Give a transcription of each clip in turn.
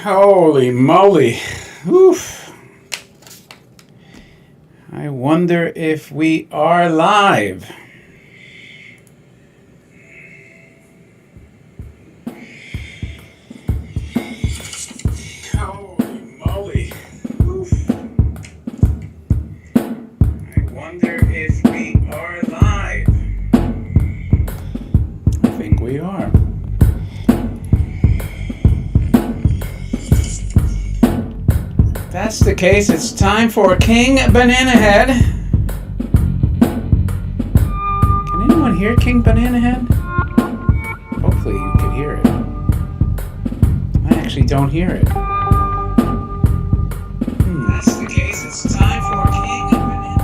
Holy moly. Oof. I wonder if we are live. Holy moly. Oof. I wonder if we are live. I think we are. If that's the case, it's time for King Banana Head. Can anyone hear King Banana Head? Hopefully you can hear it. I actually don't hear it. If that's the case, it's time for King Banana Head.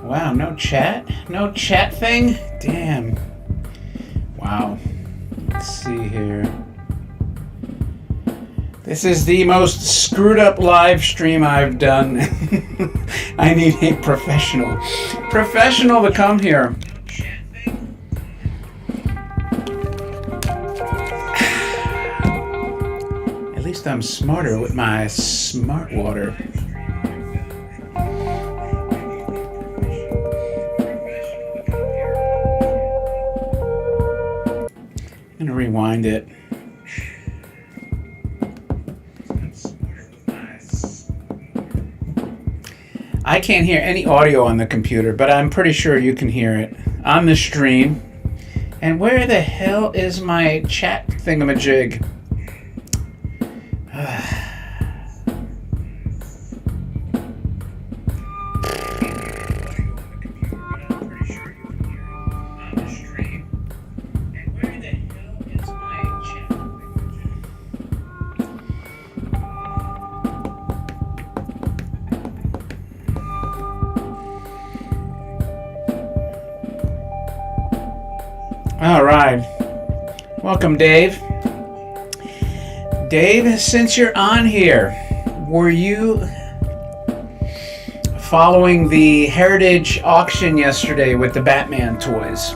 Wow, no chat? No chat thing? Damn. Wow. Let's see here. This is the most screwed up live stream I've done. I need a professional to come here. At least I'm smarter with my smart water. I'm gonna rewind it. I can't hear any audio on the computer, but I'm pretty sure you can hear it on the stream. And where the hell is my chat thingamajig? All right. Welcome, Dave. Dave, since you're on here, were you following the Heritage auction yesterday with the Batman toys?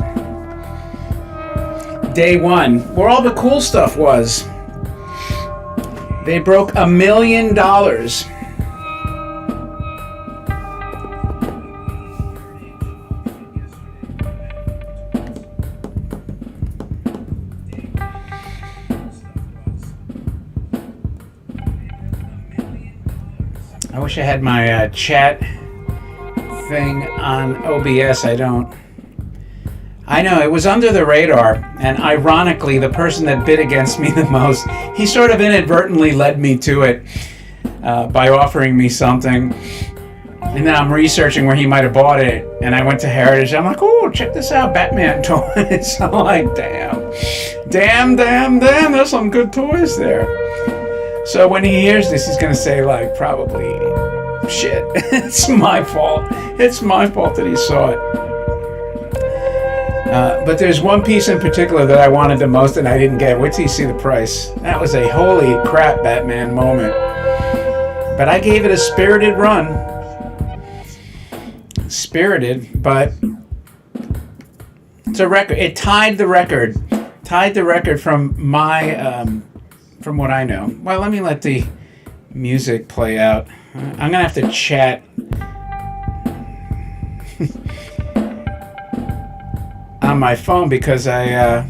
Day one, where all the cool stuff was. They broke $1 million. I wish I had my chat thing on OBS. I don't. I know, it was under the radar, and ironically, the person that bid against me the most, he sort of inadvertently led me to it by offering me something. And then I'm researching where he might have bought it, and I went to Heritage. I'm like, oh, check this out, Batman toys. I'm like, damn, there's some good toys there. So when he hears this, he's going to say, like, probably, shit, it's my fault. It's my fault that he saw it. But there's one piece in particular that I wanted the most and I didn't get. Wait till you see the price. That was a holy crap Batman moment. But I gave it a spirited run. Spirited, but it's a record. It tied the record. Tied the record from my... from what I know. Well, let me let the music play out. I'm gonna have to chat on my phone because I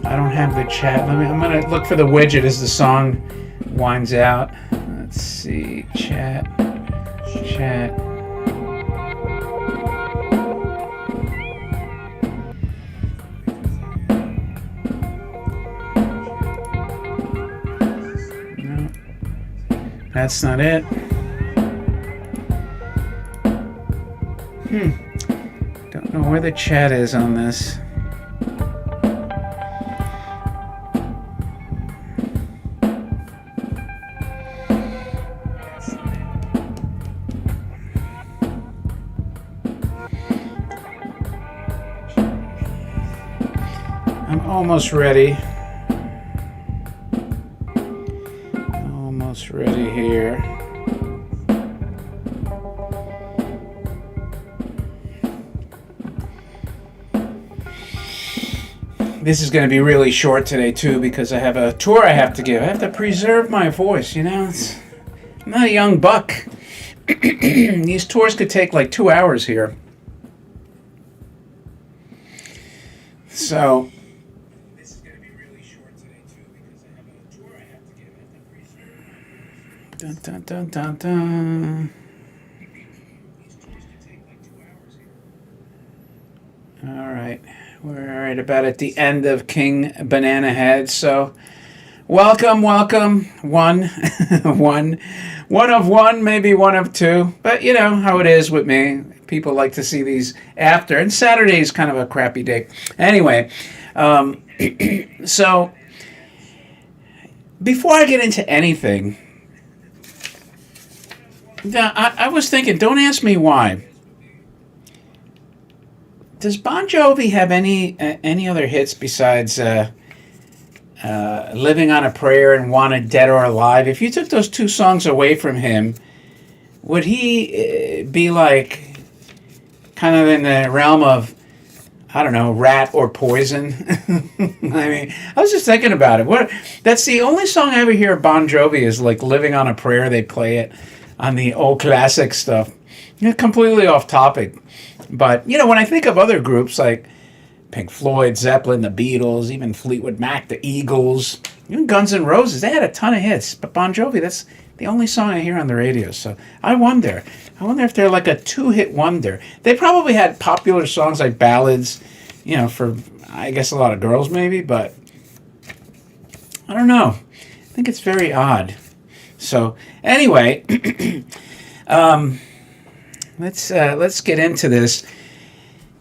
don't have the chat. I'm gonna look for the widget as the song winds out. Let's see, chat. That's not it. Don't know where the chat is on this. Almost ready. Almost ready here. This is going to be really short today, too, because I have a tour I have to give. I have to preserve my voice, you know? I'm not a young buck. These tours could take like 2 hours here. So, this is going to be really short today, too, because I have a tour I have to give. I have to preserve. Dun, dun, dun, dun, dun. These tours could take like 2 hours here. All right. We're right about at the end of King Banana Head, so welcome. One of one, maybe one of two, but you know how it is with me. People like to see these after, and Saturday is kind of a crappy day. Anyway, so before I get into anything, I was thinking, don't ask me why. Does Bon Jovi have any other hits besides Living on a Prayer and Wanted Dead or Alive? If you took those two songs away from him, would he be like kind of in the realm of, I don't know, Rat or Poison? I mean, I was just thinking about it. That's the only song I ever hear of Bon Jovi is like Living on a Prayer. They play it on the old classic stuff. Completely off topic. But, you know, when I think of other groups like Pink Floyd, Zeppelin, the Beatles, even Fleetwood Mac, the Eagles, even Guns N' Roses, they had a ton of hits. But Bon Jovi, that's the only song I hear on the radio. So I wonder if they're like a two-hit wonder. They probably had popular songs like ballads, you know, for, I guess, a lot of girls maybe. But I don't know. I think it's very odd. So anyway, Let's get into this.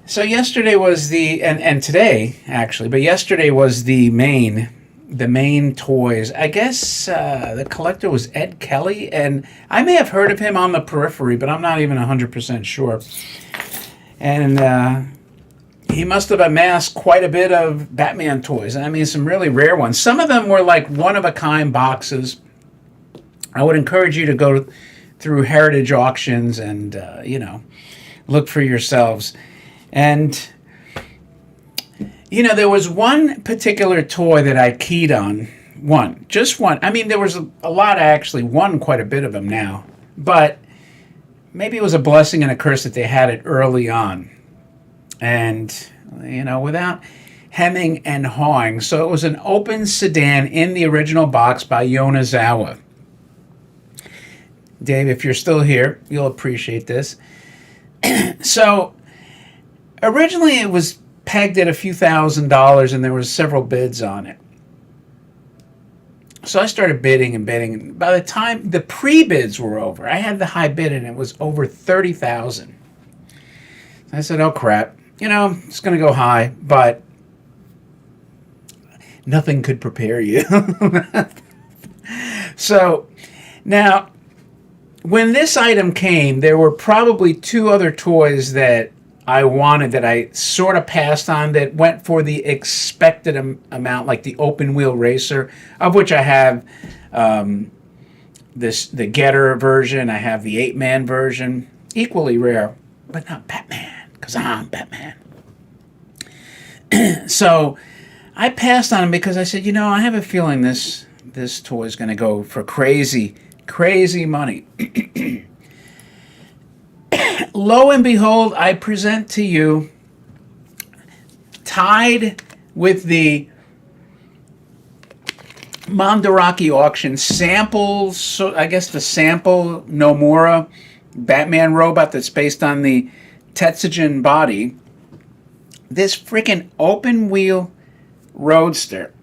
So yesterday was and today actually, but yesterday was the main toys. I guess the collector was Ed Kelly, and I may have heard of him on the periphery, but I'm not even 100% sure. And he must have amassed quite a bit of Batman toys. I mean, some really rare ones. Some of them were like one-of-a-kind boxes. I would encourage you to go through heritage auctions and, you know, look for yourselves. And, you know, there was one particular toy that I keyed on. Just one. I mean, there was a lot. I actually won quite a bit of them now. But maybe it was a blessing and a curse that they had it early on. And, you know, without hemming and hawing. So it was an open sedan in the original box by Yonezawa. Dave, if you're still here, you'll appreciate this. So, originally it was pegged at a few $1,000s, and there was several bids on it. So I started bidding and bidding, and by the time the pre-bids were over, I had the high bid, and it was over $30,000. I said, oh crap, you know, it's going to go high, but nothing could prepare you. So, now, when this item came, there were probably two other toys that I wanted that I sort of passed on that went for the expected amount, like the open wheel racer, of which I have the Getter version. I have the 8-man version, equally rare, but not Batman, because I'm Batman. So I passed on them because I said, you know, I have a feeling this toy is going to go for crazy money. Lo and behold, I present to you, tied with the Mandarake auction samples, so I guess the sample Nomura Batman robot that's based on the Tetsujin body, this freaking open wheel roadster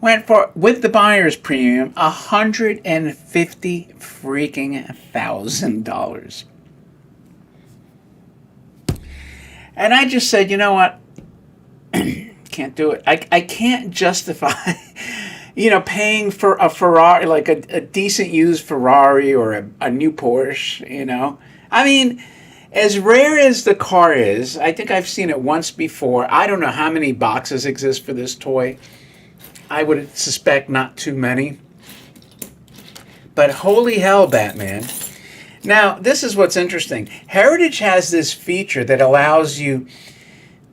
went for, with the buyer's premium, $150,000. And I just said, you know what? Can't do it. I can't justify, you know, paying for a Ferrari, like a decent used Ferrari or a new Porsche, you know. I mean, As rare as the car is, I think I've seen it once before. I don't know how many boxes exist for this toy. I would suspect not too many. But holy hell, Batman. Now, this is what's interesting. Heritage has this feature that allows you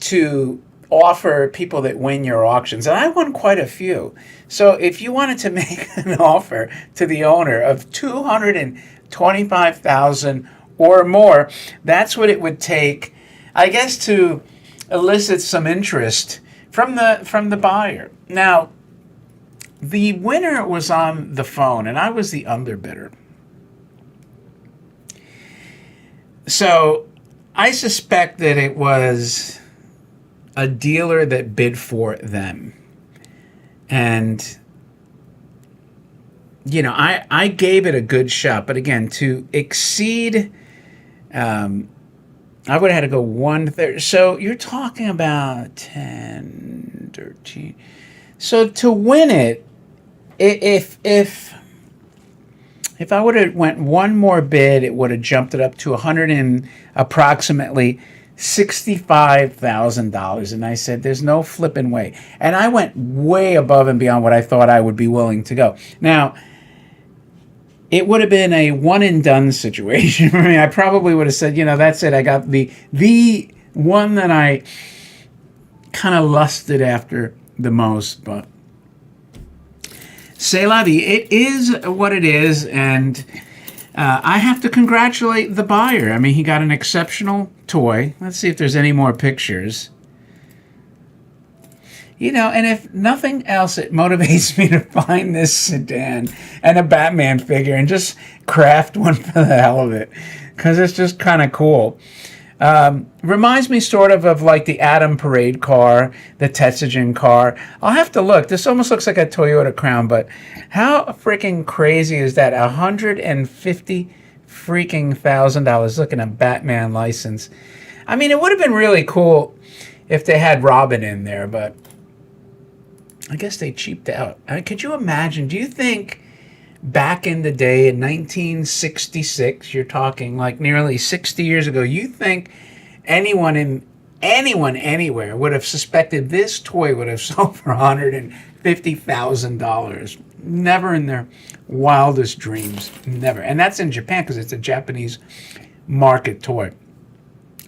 to offer people that win your auctions, and I won quite a few. So if you wanted to make an offer to the owner of $225,000 or more, that's what it would take, I guess, to elicit some interest from the buyer. Now, the winner was on the phone, and I was the underbidder. So I suspect that it was a dealer that bid for them. And, you know, I gave it a good shot. But again, to exceed, I would have had to go 1/3. So you're talking about 10, 13. So to win it, if I would have went one more bid, it would have jumped it up to approximately $65,000. And I said, there's no flipping way. And I went way above and beyond what I thought I would be willing to go. Now, it would have been a one and done situation for me. I probably would have said, you know, that's it. I got the one that I kind of lusted after the most. But c'est la vie. It is what it is. And I have to congratulate the buyer. I mean, he got an exceptional toy. Let's see if there's any more pictures. You know, and if nothing else, it motivates me to find this sedan and a Batman figure and just craft one for the hell of it, because it's just kind of cool. Reminds me sort of like the Atom Parade car, the Tetsugen car. I'll have to look. This almost looks like a Toyota Crown, but how freaking crazy is that? $150,000. Look at a Batman license. I mean, it would have been really cool if they had Robin in there, but I guess they cheaped out. I mean, could you imagine? Do you think back in the day in 1966, you're talking like nearly 60 years ago, you think anyone anywhere would have suspected this toy would have sold for $150,000? Never in their wildest dreams. Never. And that's in Japan because it's a Japanese market toy.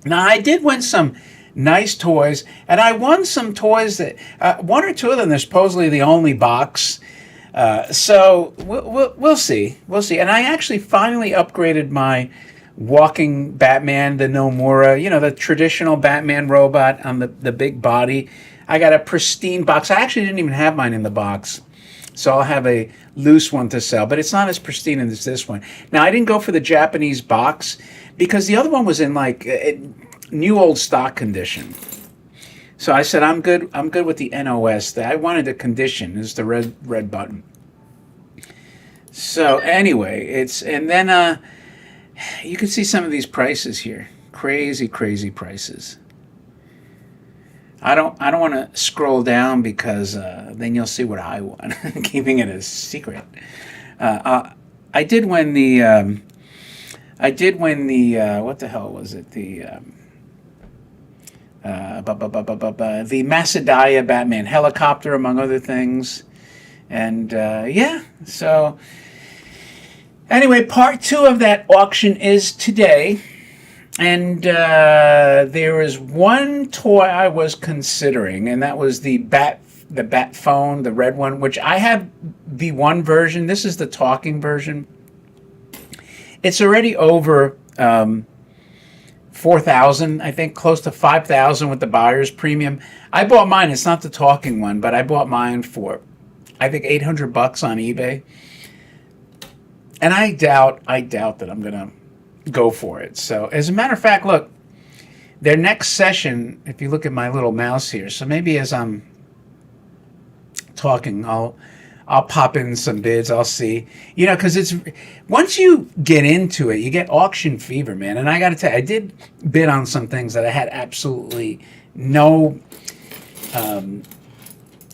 Now, I did win some nice toys, and I won some toys that one or two of them, they're supposedly the only box. So we'll see. We'll see. And I actually finally upgraded my walking Batman, the Nomura, you know, the traditional Batman robot on the big body. I got a pristine box. I actually didn't even have mine in the box. So I'll have a loose one to sell, but it's not as pristine as this one. Now, I didn't go for the Japanese box because the other one was in like new old stock condition. So I said, I'm good with the NOS. I wanted the condition. It's the red button. So anyway, and then you can see some of these prices here. Crazy prices. I don't want to scroll down because then you'll see what I won. Keeping it a secret. I did win the what the hell was it? The Massadaya Batman helicopter, among other things. And yeah, so anyway, part 2 of that auction is today. And there is one toy I was considering, and that was the Bat phone, the red one, which I have the one version. This is the talking version. It's already over 4,000, I think, close to 5,000 with the buyer's premium. I bought mine. It's not the talking one, but I bought mine for, I think, $800 on eBay. And I doubt that I'm gonna go for it. So, as a matter of fact, look, their next session, if you look at my little mouse here, so maybe as I'm talking, I'll pop in some bids. I'll see, you know, because it's once you get into it, you get auction fever, man. And I got to tell you, I did bid on some things that I had absolutely no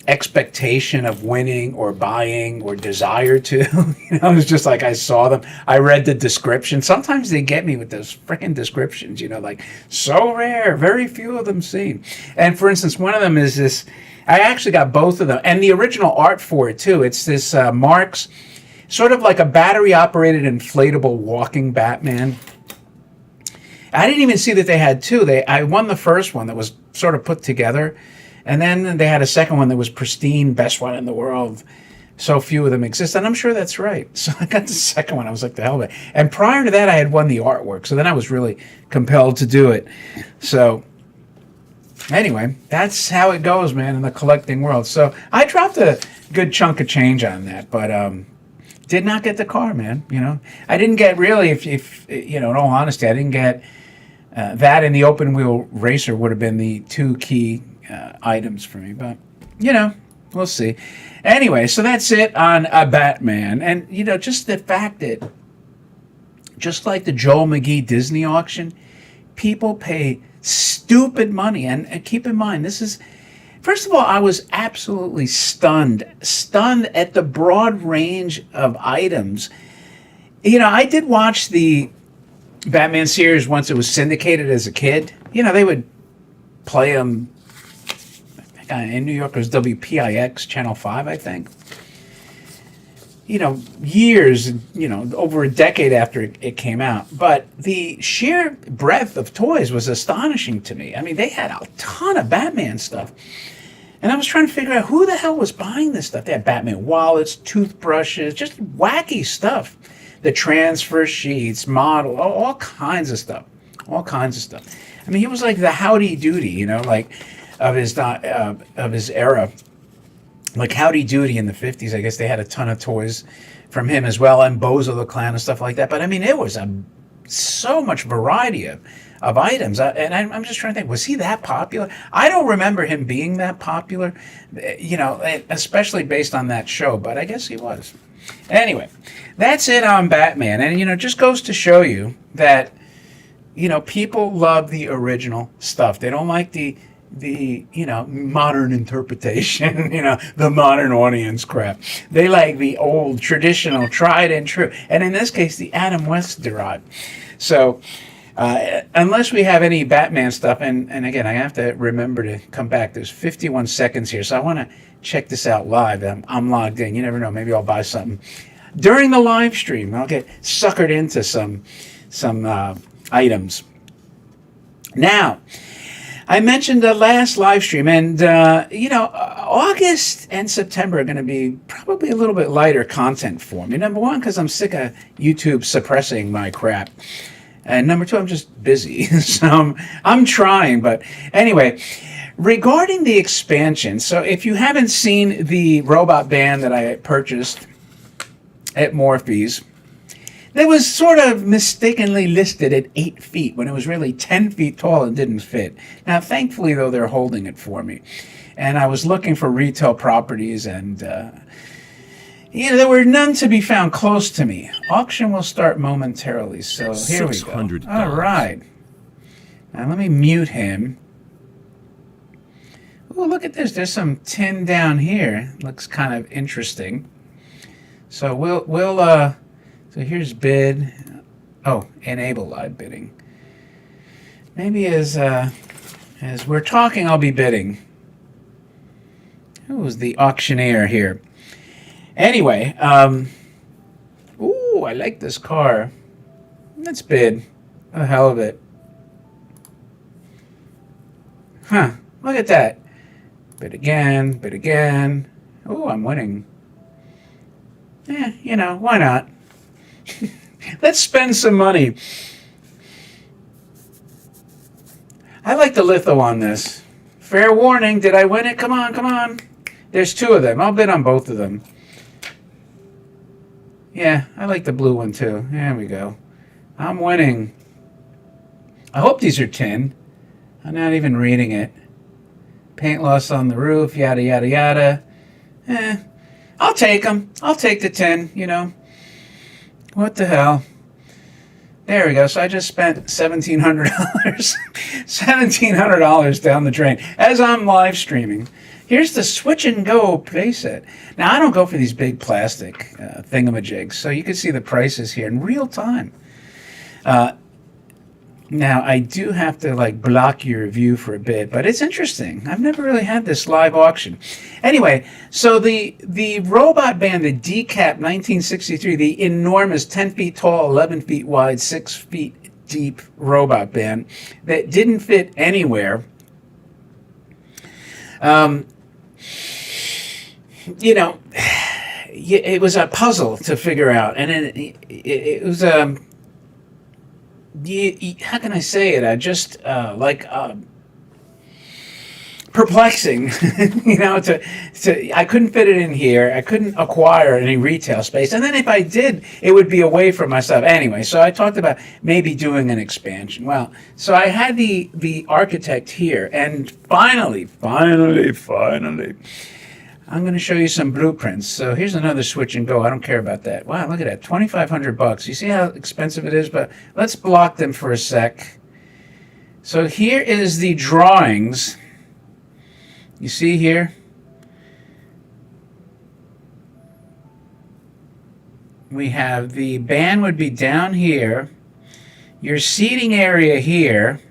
expectation of winning or buying or desire to. It's just like I saw them. I read the description. Sometimes they get me with those freaking descriptions, like so rare, very few of them seen. And for instance, one of them is this. I actually got both of them and the original art for it too. It's this Marx, sort of like a battery operated inflatable walking Batman. I didn't even see that they had two. I won the first one that was sort of put together. And then they had a second one that was pristine, best one in the world. So few of them exist. And I'm sure that's right. So I got the second one. I was like, the hell of it. And prior to that, I had won the artwork. So then I was really compelled to do it. So anyway, that's how it goes, man, in the collecting world. So I dropped a good chunk of change on that. But did not get the car, man. I didn't get really, if in all honesty, I didn't get that, and the open wheel racer would have been the two key items for me, but we'll see. Anyway, so that's it on a Batman. And just the fact that, just like the Joel McGee Disney auction, people pay stupid money. And keep in mind, this is, first of all, I was absolutely stunned at the broad range of items. I did watch the Batman series once it was syndicated as a kid. They would play them in New York. It was WPIX, Channel 5, I think. Years, over a decade after it came out. But the sheer breadth of toys was astonishing to me. I mean, they had a ton of Batman stuff. And I was trying to figure out who the hell was buying this stuff. They had Batman wallets, toothbrushes, just wacky stuff. The transfer sheets, model, all kinds of stuff. All kinds of stuff. I mean, he was like the Howdy Doody, of his era. Like Howdy Doody in the 50s, I guess they had a ton of toys from him as well, and Bozo the Clown and stuff like that. But I mean, it was so much variety of items. And I'm just trying to think, was he that popular? I don't remember him being that popular, especially based on that show, but I guess he was. Anyway, that's it on Batman. And, it just goes to show you that, people love the original stuff. They don't like the modern interpretation, the modern audience crap. They like the old, traditional, tried and true. And in this case, the Adam West derived. So, unless we have any Batman stuff, and again, I have to remember to come back. There's 51 seconds here, so I want to check this out live. I'm logged in. You never know. Maybe I'll buy something during the live stream. I'll get suckered into some items. Now, I mentioned the last live stream, and August and September are going to be probably a little bit lighter content for me. Number one, because I'm sick of YouTube suppressing my crap. And number two, I'm just busy. So I'm trying. But anyway, regarding the expansion, so if you haven't seen the robot band that I purchased at Morphe's, that was sort of mistakenly listed at 8 feet when it was really 10 feet tall and didn't fit. Now, thankfully, though, they're holding it for me. And I was looking for retail properties, and there were none to be found close to me. Auction will start momentarily, so here we go. All right. Now, let me mute him. Oh, look at this. There's some tin down here. Looks kind of interesting. So so here's bid. Oh, enable live bidding. Maybe as we're talking, I'll be bidding. Who's the auctioneer here? Anyway, ooh, I like this car. Let's bid. The hell of it. Huh, look at that. Bid again, bid again. Oh, I'm winning. Why not? Let's spend some money. I like the litho on this. Fair warning, did I win it? Come on, come on. There's two of them. I'll bid on both of them. Yeah, I like the blue one too. There we go. I'm winning. I hope these are tin. I'm not even reading it. Paint loss on the roof, yada, yada, yada. I'll take them. I'll take the 10, What the hell? There we go. So I just spent $1,700. $1,700 down the drain as I'm live streaming. Here's the switch and go playset. Now, I don't go for these big plastic thingamajigs, so you can see the prices here in real time. Now, I do have to like block your view for a bit, but it's interesting. I've never really had this live auction. Anyway, so the robot band, the DCAP 1963, the enormous 10 feet tall, 11 feet wide, 6 feet deep robot band that didn't fit anywhere. You know, it was a puzzle to figure out, and it was how can I say it? I just perplexing, you know. I couldn't fit it in here. I couldn't acquire any retail space, and then if I did, it would be away from my stuff anyway. So I talked about maybe doing an expansion. Well, so I had the architect here, and finally, I'm going to show you some blueprints. So here's another switch and go. I don't care about that. Wow, look at that, $2,500. You see how expensive it is? But let's block them for a sec. So here is the drawings. You see here? We have the band would be down here. Your seating area here.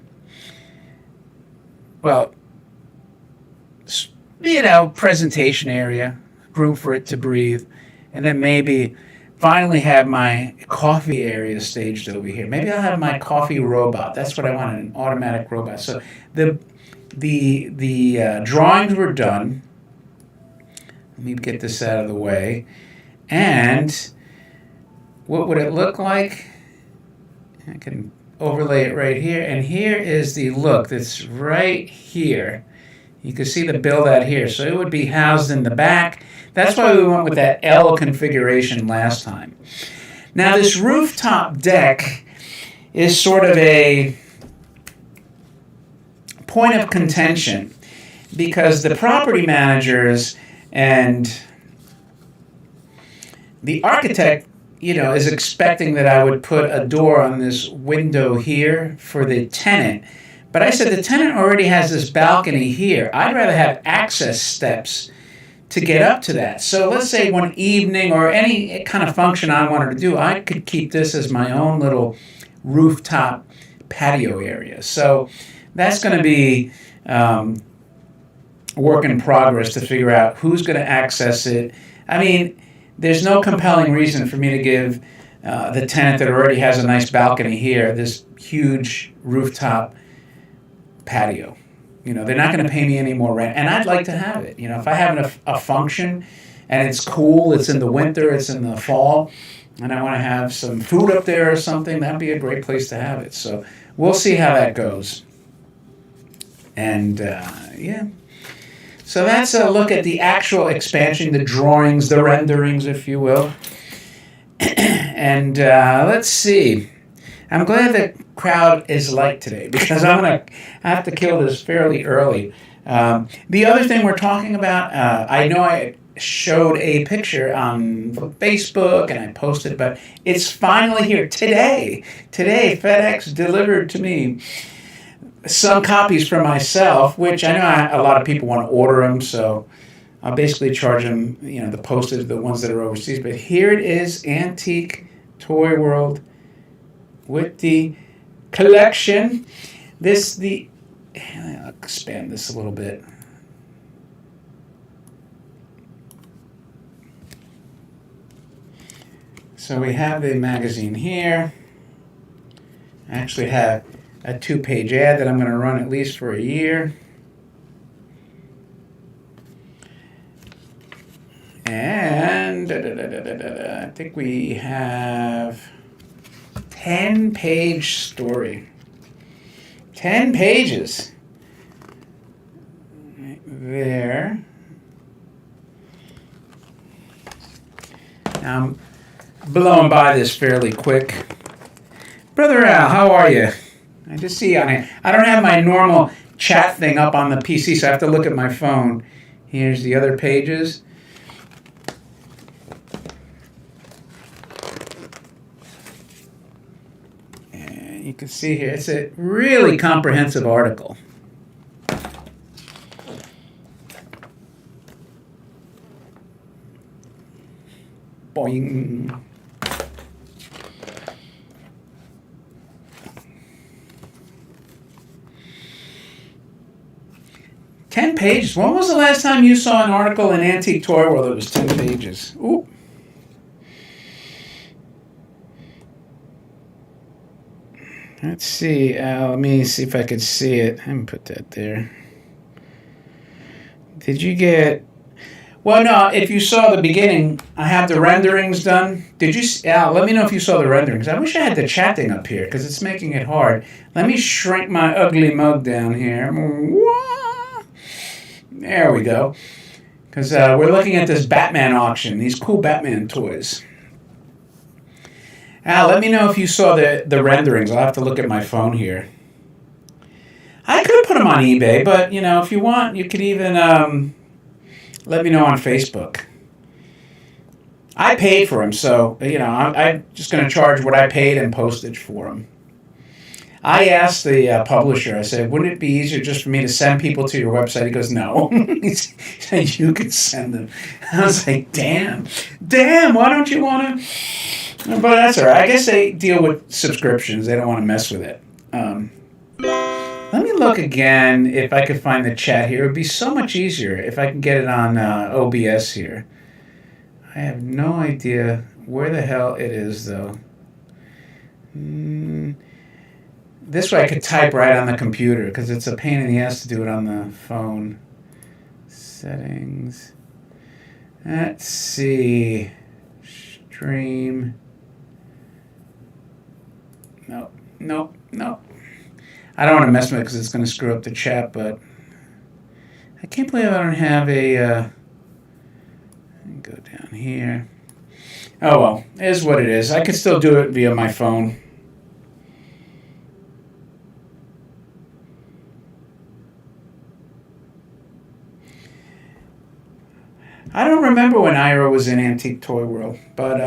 Well, you know, presentation area, room for it to breathe, and then maybe finally have my coffee area staged over here. Maybe I'll have my coffee robot. That's what I want, an automatic robot. So the drawings were done. Let me get this out of the way. And what would it look like? I can overlay it right here. And here is the look that's right here. You can see the build out here. So it would be housed in the back. That's why we went with that L configuration last time. Now this rooftop deck is sort of a point of contention because the property managers and the architect, you know, is expecting that I would put a door on this window here for the tenant. But I said the tenant already has this balcony here. I'd rather have access steps to get up to that. So let's say one evening or any kind of function I wanted to do, I could keep this as my own little rooftop patio area. So that's going to be work in progress to figure out who's going to access it. I mean, there's no compelling reason for me to give the tenant that already has a nice balcony here this huge rooftop patio. You know, they're not going to pay me any more rent, and I'd like to have it. You know, if I have a function and it's cool, it's in the winter, it's in the fall, and I want to have some food up there or something, that'd be a great place to have it. So we'll see how that goes. And yeah. So that's a look at the actual expansion, the drawings, the renderings, if you will. And let's see. I'm glad the crowd is light today because I have to kill this fairly early. The other thing we're talking about, I know I showed a picture on Facebook and I posted, but it's finally here today. Today, FedEx delivered to me some copies for myself, which I know a lot of people want to order them, so I'll basically charge them, you know, the postage, the ones that are overseas. But here it is, Antique Toy World with the collection. I'll expand this a little bit. So we have the magazine here. I actually have a 2-page ad that I'm going to run at least for a year. And I think we have 10-page story. 10 pages. Right there. Now I'm blowing by this fairly quick. Brother Al, how are you? I just see on it. I don't have my normal chat thing up on the PC, so I have to look at my phone. Here's the other pages. And you can see here, it's a really comprehensive article. Boing. Ten pages. When was the last time you saw an article in Antique Toy World that was 10 pages? Ooh. Let's see. Let me see if I could see it. I haven't put that there. Did you get... Well, no, if you saw the beginning, I have the renderings done. Did you... Al, let me know if you saw the renderings. I wish I had the chat thing up here, because it's making it hard. Let me shrink my ugly mug down here. There we go. Because we're looking at this Batman auction, these cool Batman toys. Al, let me know if you saw the renderings. I'll have to look at my phone here. I could put them on eBay, but, you know, if you want, you could even let me know on Facebook. I paid for them, so, you know, I'm just going to charge what I paid in postage for them. I asked the publisher, I said, wouldn't it be easier just for me to send people to your website? He goes, no. He said, you could send them. I was like, damn, why don't you want to... But that's all right. I guess they deal with subscriptions. They don't want to mess with it. Let me look again if I could find the chat here. It would be so much easier if I can get it on OBS here. I have no idea where the hell it is, though. This way I could type right on the computer, because it's a pain in the ass to do it on the phone. Settings. Let's see. Stream. Nope. I don't want to mess with it because it's going to screw up the chat, but I can't believe I don't have a... go down here. Oh, well, it is what it is. I can still do it via my phone. I don't remember when Ira was in Antique Toy World, but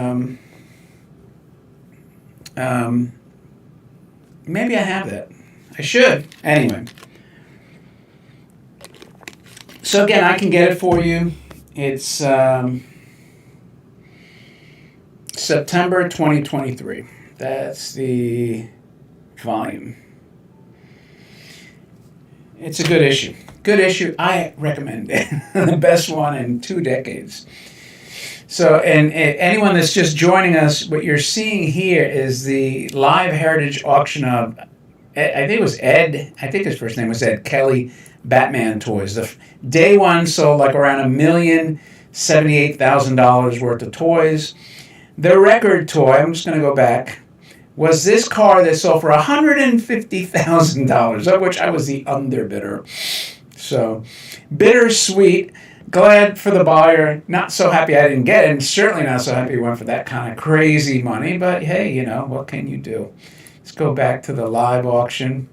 maybe I have that. I should. Anyway. So again, I can get it for you. It's September 2023. That's the volume. It's a good issue. Good issue. I recommend it. The best one in 2 decades. So, and anyone that's just joining us, what you're seeing here is the live heritage auction of, I think it was Ed, I think his first name was Ed Kelly, Batman toys. The day one sold like around $1,078,000 worth of toys. The record toy, I'm just going to go back, was this car that sold for $150,000, of which I was the underbidder. So, bittersweet. Glad for the buyer. Not so happy I didn't get it, and certainly not so happy he went for that kind of crazy money. But hey, you know, what can you do? Let's go back to the live auction.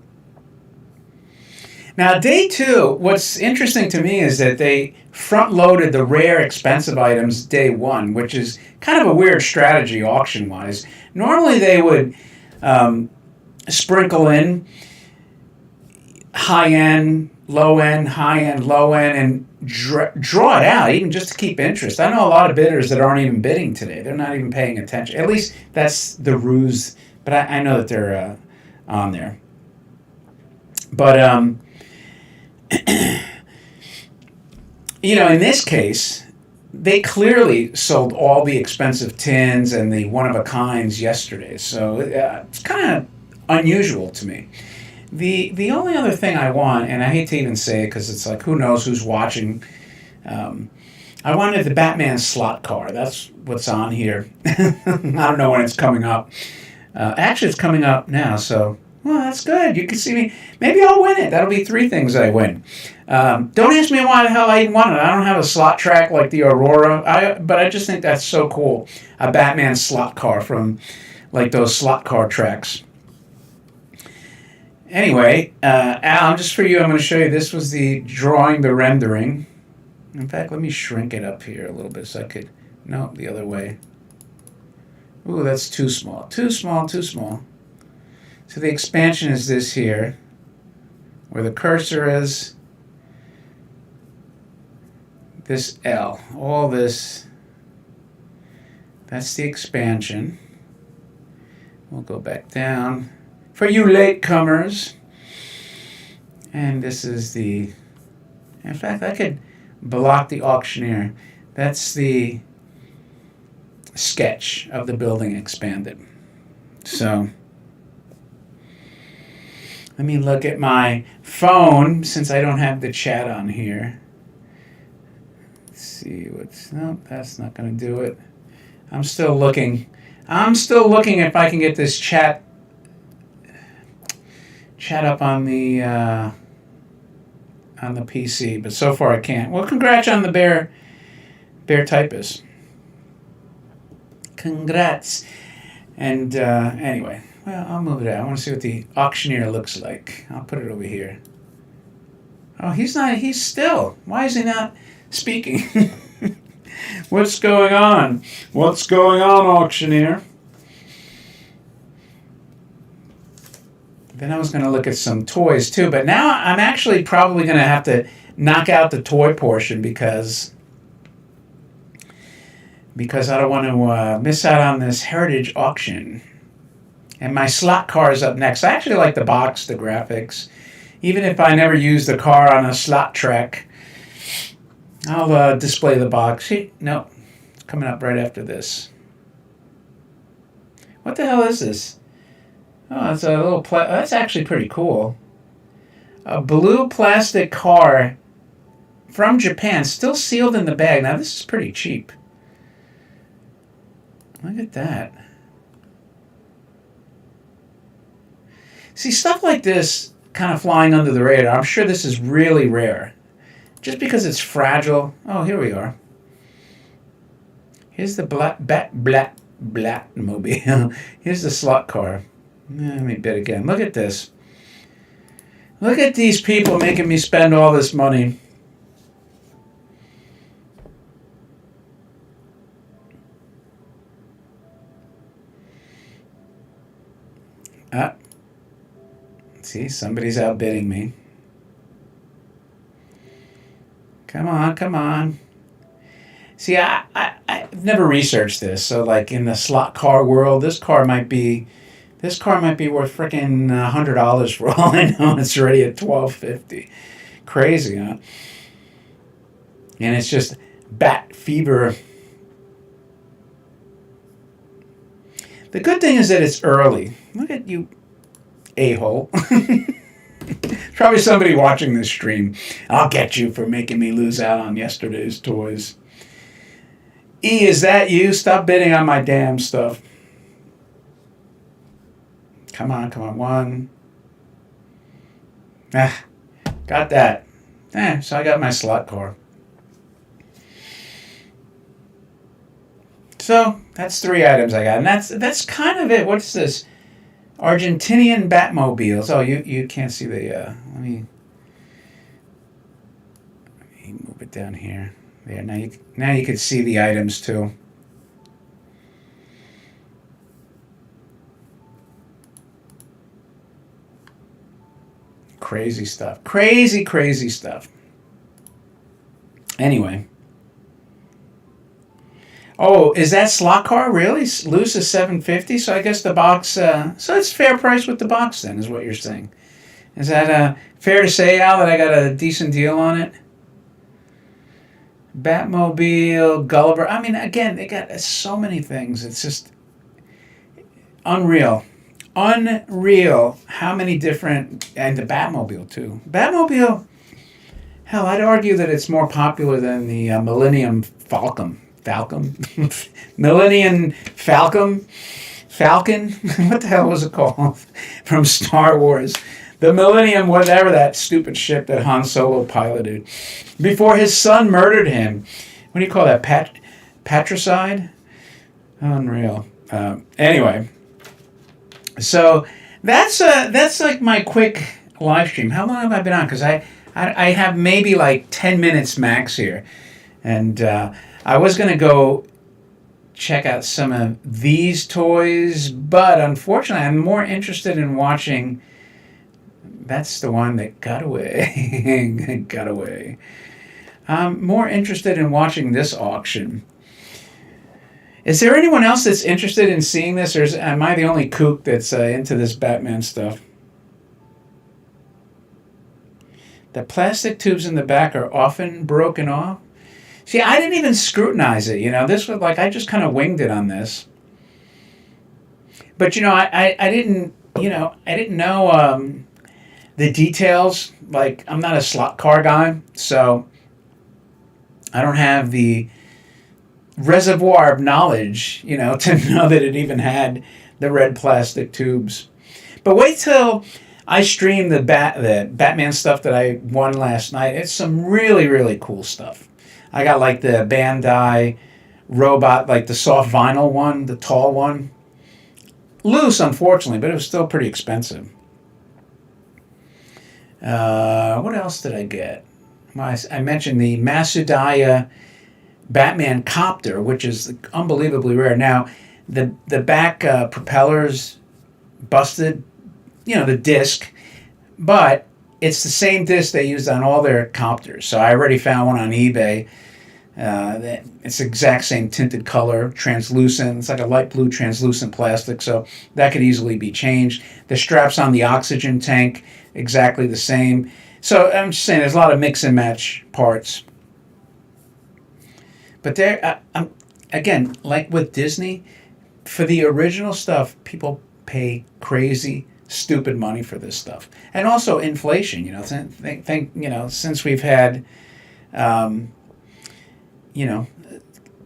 Now, day 2, what's interesting to me is that they front-loaded the rare, expensive items day 1, which is kind of a weird strategy auction-wise. Normally, they would sprinkle in high-end, low-end, high-end, low-end, and draw it out, even just to keep interest. I know a lot of bidders that aren't even bidding today. They're not even paying attention. At least that's the ruse, but I know that they're on there. But, you know, in this case, they clearly sold all the expensive tins and the one-of-a-kinds yesterday. So it's kind of unusual to me. The only other thing I want, and I hate to even say it because it's like, who knows who's watching. I wanted the Batman slot car. That's what's on here. I don't know when it's coming up. Actually, it's coming up now, so, well, that's good. You can see me. Maybe I'll win it. That'll be 3 things I win. Don't ask me why the hell I even won it. I don't have a slot track like the Aurora, but I just think that's so cool. A Batman slot car from, like, those slot car tracks. Anyway, Al, just for you, I'm going to show you. This was the drawing, the rendering. In fact, let me shrink it up here a little bit so I could... No, the other way. Ooh, that's too small. Too small. So the expansion is this here, where the cursor is. This L. All this That's the expansion. We'll go back down for you latecomers. And this is the... In fact, I could block the auctioneer. That's the sketch of the building expanded. So let me look at my phone since I don't have the chat on here. Let's see what's... No, that's not going to do it. I'm still looking if I can get this chat up on the PC, but so far I can't. Well, congrats on the bear typist. Congrats. And anyway, well, I'll move it out. I want to see what the auctioneer looks like. I'll put it over here. Oh, he's still. Why is he not speaking? What's going on? What's going on, auctioneer? Then I was going to look at some toys too, but now I'm actually probably going to have to knock out the toy portion because I don't want to miss out on this heritage auction. And my slot car is up next. I actually like the box, the graphics. Even if I never use the car on a slot track, I'll display the box. No, it's coming up right after this. What the hell is this? Oh, it's a little... that's actually pretty cool. A blue plastic car from Japan, still sealed in the bag. Now, this is pretty cheap. Look at that. See, stuff like this kind of flying under the radar. I'm sure this is really rare. Just because it's fragile. Oh, here we are. Here's the Batmobile. Here's the slot car. Let me bid again. Look at this. Look at these people making me spend all this money. See, somebody's outbidding me. Come on, come on. See, I've never researched this. So, like in the slot car world, this car might be worth freaking $100 for all I know. It's already at $1,250. Crazy, huh? And it's just bat fever. The good thing is that it's early. Look at you, a-hole. Probably somebody watching this stream. I'll get you for making me lose out on yesterday's toys. E, is that you? Stop bidding on my damn stuff. Come on, come on. One. Got that. So I got my slot car. So that's 3 items I got. And that's kind of it. What's this? Argentinian Batmobiles. Oh, you can't see the... Let me move it down here. There. Now you can see the items too. Crazy stuff. Crazy, crazy stuff. Anyway. Oh, is that slot car really? Loose is $750, so I guess the box... so it's fair price with the box then, is what you're saying. Is that fair to say, Al, that I got a decent deal on it? Batmobile, Gulliver. I mean, again, they got so many things. It's just unreal. Unreal how many different... And the Batmobile, too. Batmobile, hell, I'd argue that it's more popular than the Millennium Falcon. Millennium Falcon? What the hell was it called? From Star Wars. The Millennium, whatever that stupid ship that Han Solo piloted. Before his son murdered him. What do you call that? Patricide? Unreal. Anyway. So, that's like my quick live stream. How long have I been on? Because I have maybe like 10 minutes max here. And I was going to go check out some of these toys, but unfortunately I'm more interested in watching... That's the one that got away. Got away. I'm more interested in watching this auction. Is there anyone else that's interested in seeing this, or am I the only kook that's into this Batman stuff? The plastic tubes in the back are often broken off. See, I didn't even scrutinize it. This was like I just kind of winged it on this. But I didn't I didn't know the details. Like, I'm not a slot car guy, so I don't have the reservoir of knowledge, to know that it even had the red plastic tubes. But wait till I stream the Batman stuff that I won last night. It's some really, really cool stuff. I got like the Bandai robot, like the soft vinyl one, the tall one. Loose, unfortunately, but it was still pretty expensive. What else did I get? I mentioned the Masudaya Batman Copter, which is unbelievably rare. Now, the back propellers busted, the disc, but it's the same disc they used on all their copters. So I already found one on eBay. It's the exact same tinted color, translucent. It's like a light blue translucent plastic, so that could easily be changed. The straps on the oxygen tank, exactly the same. So I'm just saying there's a lot of mix and match parts. But there, again, like with Disney, for the original stuff, people pay crazy, stupid money for this stuff. And also inflation, since we've had,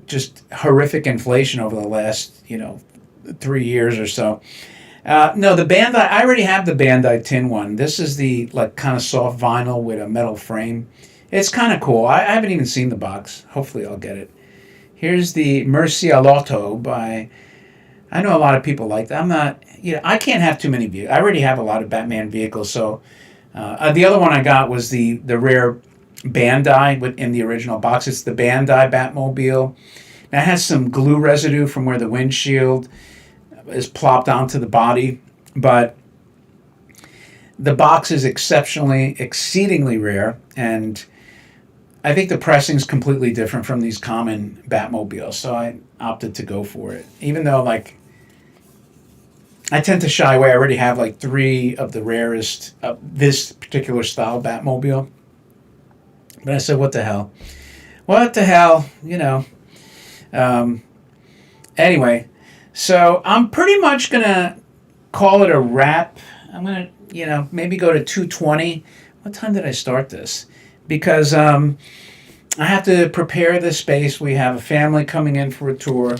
just horrific inflation over the last, 3 years or so. No, the Bandai, I already have the Bandai tin one. This is the kind of soft vinyl with a metal frame. It's kind of cool. I haven't even seen the box. Hopefully I'll get it. Here's the Murcielato by, I know a lot of people like that. I'm not, I can't have too many vehicles. I already have a lot of Batman vehicles. So the other one I got was the rare Bandai in the original box. It's the Bandai Batmobile. Now it has some glue residue from where the windshield is plopped onto the body, but the box is exceedingly rare, and I think the pressing is completely different from these common Batmobiles, so I opted to go for it. Even though, I tend to shy away. I already have 3 of the rarest of this particular style Batmobile. But I said, what the hell? What the hell? Anyway, so I'm pretty much going to call it a wrap. I'm going to, maybe go to 2:20. What time did I start this? Because I have to prepare the space. We have a family coming in for a tour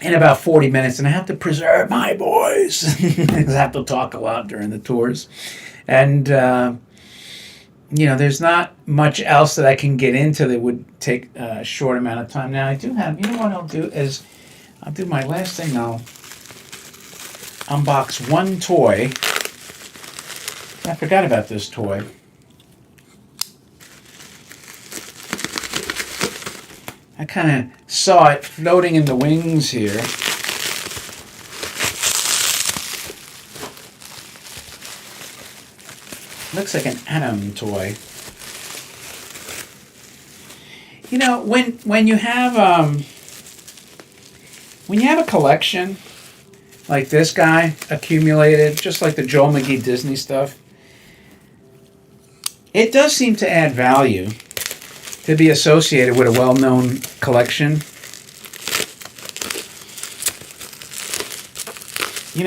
in about 40 minutes, and I have to preserve my voice. I have to talk a lot during the tours. And, there's not much else that I can get into that would take a short amount of time. Now, I do have, what I'll do is, I'll do my last thing. I'll unbox one toy. I forgot about this toy. I kind of saw it floating in the wings here. Looks like an Atom toy. When you have a collection like this guy accumulated, just like the Joel McGee Disney stuff, it does seem to add value to be associated with a well-known collection.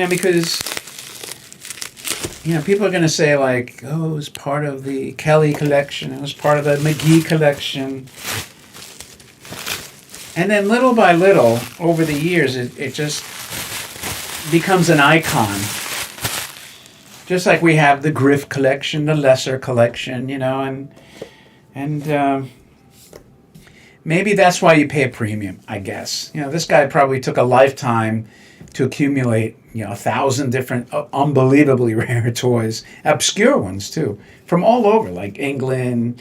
Because people are going to say it was part of the Kelly collection, it was part of the McGee collection. And then little by little, over the years, it just becomes an icon. Just like we have the Griff collection, the Lesser collection, and maybe that's why you pay a premium, I guess. This guy probably took a lifetime to accumulate 1,000 different unbelievably rare toys, obscure ones too, from all over, like England,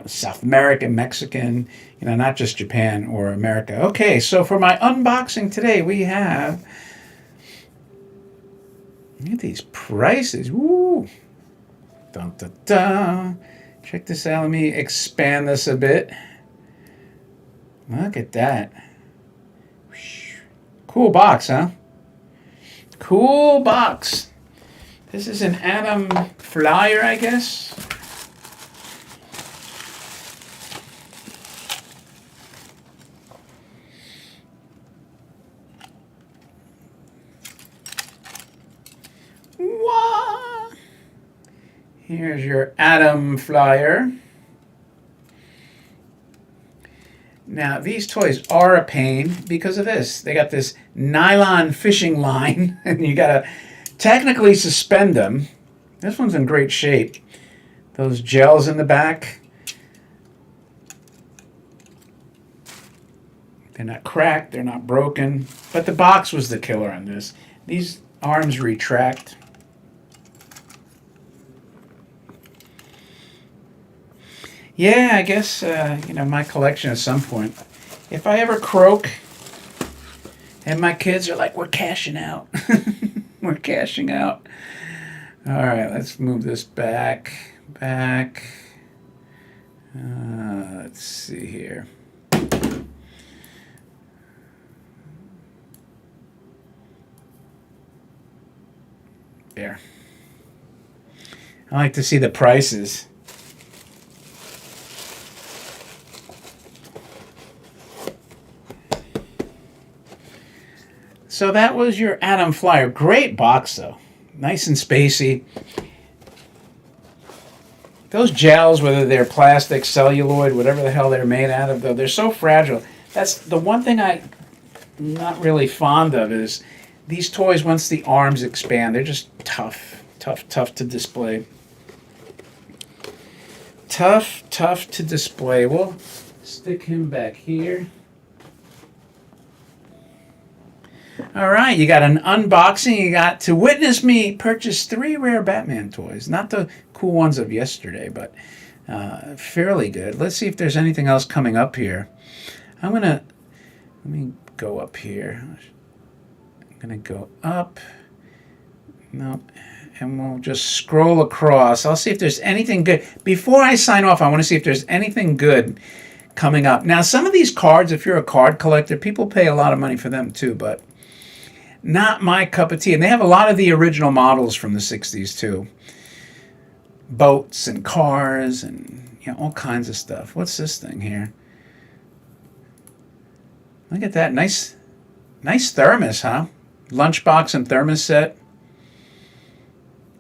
South America, Mexican, not just Japan or America. Okay, so for my unboxing today, we have, look at these prices. Woo! Dun, dun, dun. Check this out. Let me expand this a bit. Look at that. Cool box, huh? Cool box. This is an Atom Flyer, I guess. What? Here's your Atom Flyer. Now, these toys are a pain because of this. They got this nylon fishing line, and you got to technically suspend them. This one's in great shape. Those gels in the back. They're not cracked, they're not broken. But the box was the killer on this. These arms retract. Yeah, I guess, my collection at some point. If I ever croak and my kids are like, we're cashing out. We're cashing out. All right, let's move this back. Let's see here. There. I like to see the prices. So that was your Atom Flyer. Great box, though. Nice and spacey. Those gels, whether they're plastic, celluloid, whatever the hell they're made out of, though, they're so fragile. That's the one thing I'm not really fond of is these toys, once the arms expand, they're just tough to display. Tough to display. We'll stick him back here. All right, you got an unboxing. You got to witness me purchase 3 rare Batman toys. Not the cool ones of yesterday, but fairly good. Let's see if there's anything else coming up here. Let me go up here. I'm going to go up. No, and we'll just scroll across. I'll see if there's anything good. Before I sign off, I want to see if there's anything good coming up. Now, some of these cards, if you're a card collector, people pay a lot of money for them too, but not my cup of tea. And they have a lot of the original models from the 60s too. Boats and cars and all kinds of stuff. What's this thing here? Look at that. Nice thermos, huh? Lunchbox and thermos set.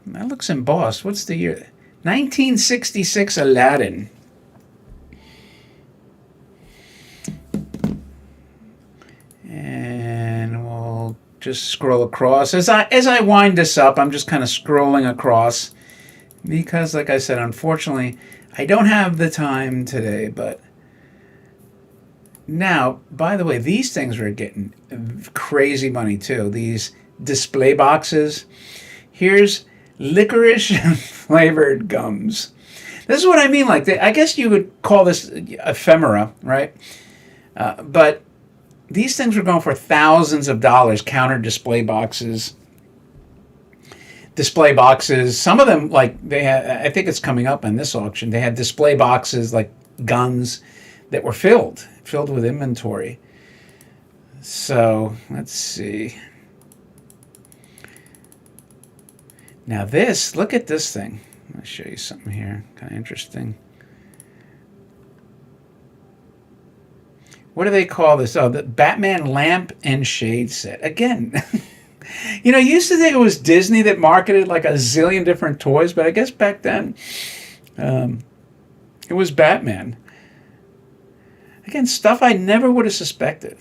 That looks embossed. What's the year? 1966 Aladdin. And we'll just scroll across. As I wind this up, I'm just kind of scrolling across because, like I said, unfortunately, I don't have the time today. But now, by the way, these things are getting crazy money too. These display boxes. Here's licorice flavored gums. This is what I mean. Like, I guess you would call this ephemera, right? But these things were going for thousands of dollars. Counter display boxes. Some of them, like they had. I think it's coming up in this auction. They had display boxes like guns that were filled with inventory. So let's see. Now look at this thing. I'll show you something here, kind of interesting. What do they call this? Oh, the Batman lamp and shade set. Again, you used to think it was Disney that marketed like a zillion different toys, but I guess back then it was Batman. Again, stuff I never would have suspected.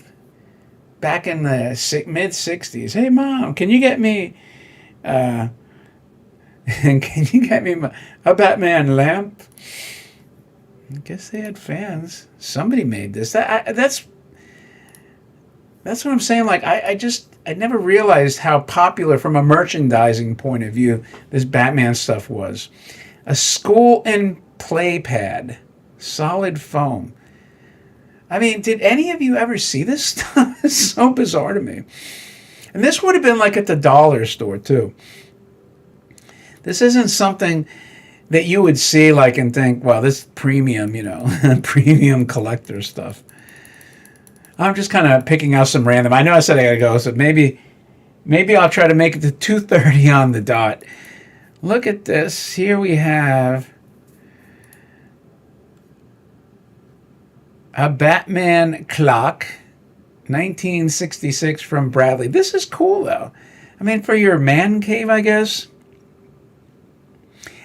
Back in the mid-'60s. Hey, Mom, can you get me... can you get me a Batman lamp? I guess they had fans. Somebody made this. That's what I'm saying. Like I never realized how popular from a merchandising point of view this Batman stuff was. A school and play pad, solid foam. I mean, did any of you ever see this stuff? It's so bizarre to me. And this would have been like at the dollar store too. This isn't something that you would see like and think, wow, this is premium, premium collector stuff. I'm just kind of picking out some random. I know I said I gotta go, so maybe I'll try to make it to 2:30 on the dot. Look at this. Here we have a Batman clock, 1966 from Bradley. This is cool though. I mean, for your man cave, I guess.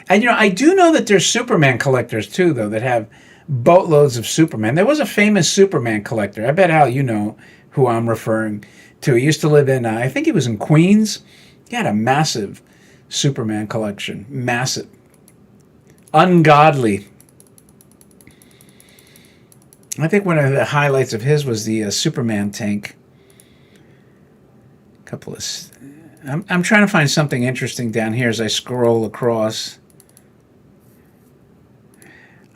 And I do know that there's Superman collectors too, though, that have boatloads of Superman. There was a famous Superman collector. I bet, Hal, you know who I'm referring to. He used to live in, I think he was in Queens. He had a massive Superman collection. Massive. Ungodly. I think one of the highlights of his was the Superman tank. Couple of... I'm trying to find something interesting down here as I scroll across.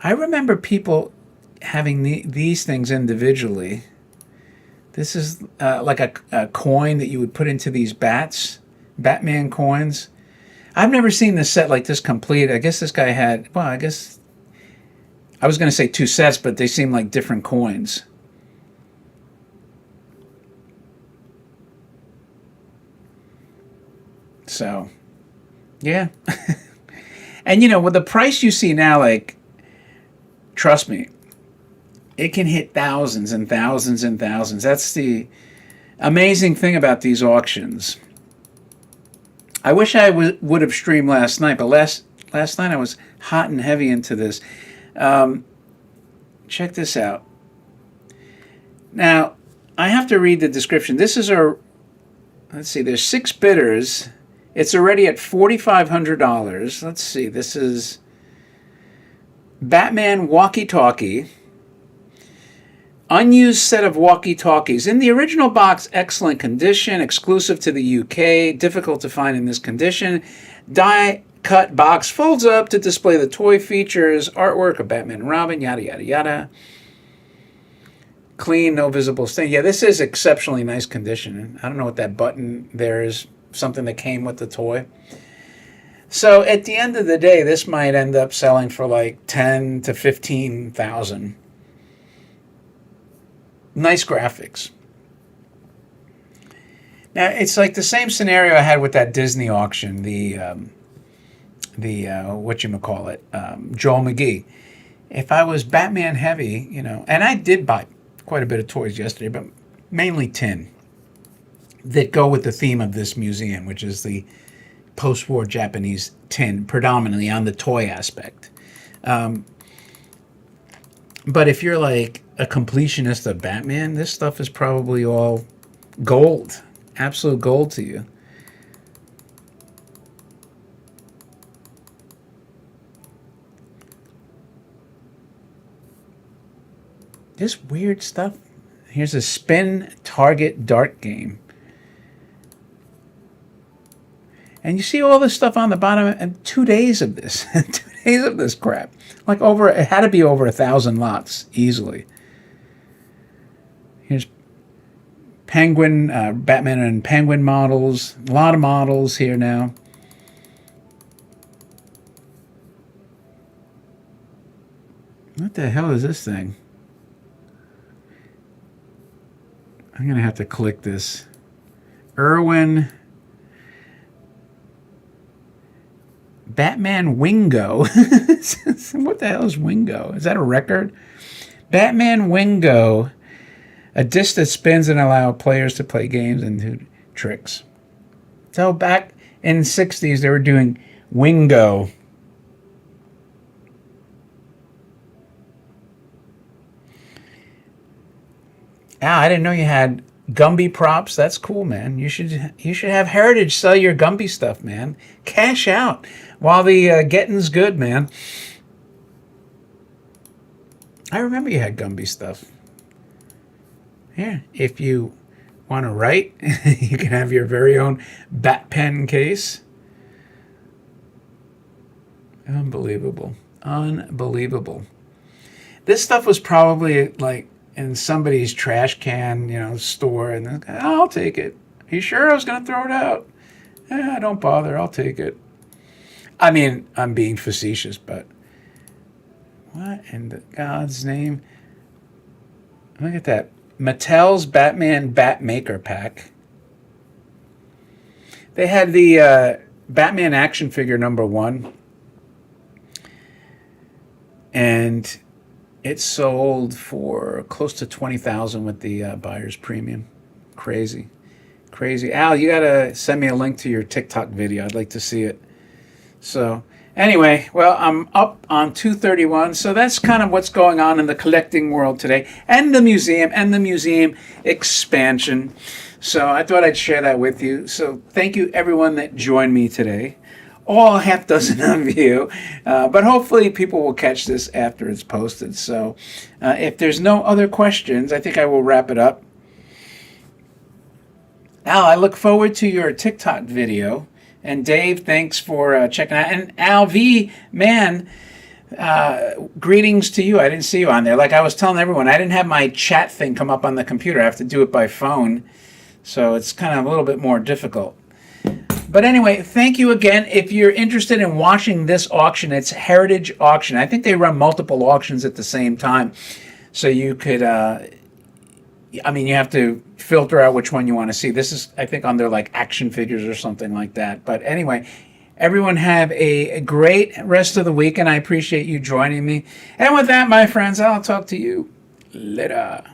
I remember people having these things individually. This is like a coin that you would put into these Batman coins. I've never seen this set like this complete. I guess this guy had, well, I guess, I was going to say 2 sets, but they seem like different coins. So, yeah. And with the price you see now, like, trust me, it can hit thousands and thousands and thousands. That's the amazing thing about these auctions. I wish I would have streamed last night, but last night I was hot and heavy into this. Check this out. Now, I have to read the description. This is let's see, there's 6 bidders. It's already at $4,500. Let's see, this is Batman walkie-talkie. Unused set of walkie-talkies. In the original box, excellent condition, exclusive to the UK, difficult to find in this condition. Die-cut box folds up to display the toy features, artwork of Batman and Robin, yada, yada, yada. Clean, no visible stain. Yeah, this is exceptionally nice condition. I don't know what that button there is, something that came with the toy. So at the end of the day, this might end up selling for like 10 to 15,000. Nice graphics. Now it's like the same scenario I had with that Disney auction, the whatchamacallit, Joel McGee. If I was Batman heavy, and I did buy quite a bit of toys yesterday, but mainly tin that go with the theme of this museum, which is the post-war Japanese tin, predominantly on the toy aspect. But if you're like a completionist of Batman, this stuff is probably all gold, absolute gold to you. Just weird stuff. Here's a spin target dart game. And you see all this stuff on the bottom, and 2 days of this, 2 days of this crap. Like it had to be over 1,000 lots, easily. Here's Penguin, Batman and Penguin models. A lot of models here now. What the hell is this thing? I'm going to have to click this. Irwin... Batman Wingo. What the hell is Wingo? Is that a record? Batman Wingo. A disc that spins and allows players to play games and do tricks. So back in the 60s, they were doing Wingo. I didn't know you had Gumby props. That's cool, man. You should have Heritage sell your Gumby stuff, man. Cash out while the getting's good, man. I remember you had Gumby stuff. Yeah, if you want to write, you can have your very own bat pen case. Unbelievable. Unbelievable. This stuff was probably like in somebody's trash can, store, and I'll take it. Are you sure I was going to throw it out? Don't bother, I'll take it. I mean, I'm being facetious, but what in God's name? Look at that Mattel's Batman Batmaker pack. They had the Batman action figure #1. And it sold for close to $20,000 with the buyer's premium. Crazy. Crazy. Al, you got to send me a link to your TikTok video. I'd like to see it. So anyway, well, I'm up on 231. So that's kind of what's going on in the collecting world today, and the museum expansion. So I thought I'd share that with you. So thank you, everyone that joined me today. All half dozen of you. But hopefully people will catch this after it's posted. So if there's no other questions, I think I will wrap it up. Al, I look forward to your TikTok video. And Dave, thanks for checking out. And Al V, man, greetings to you. I didn't see you on there. Like I was telling everyone, I didn't have my chat thing come up on the computer. I have to do it by phone. So it's kind of a little bit more difficult. But anyway, thank you again. If you're interested in watching this auction, it's Heritage Auction. I think they run multiple auctions at the same time. So you could, you have to filter out which one you want to see. This is, I think, on their like action figures or something like that. But anyway, everyone have a great rest of the week, and I appreciate you joining me. And with that, my friends, I'll talk to you later.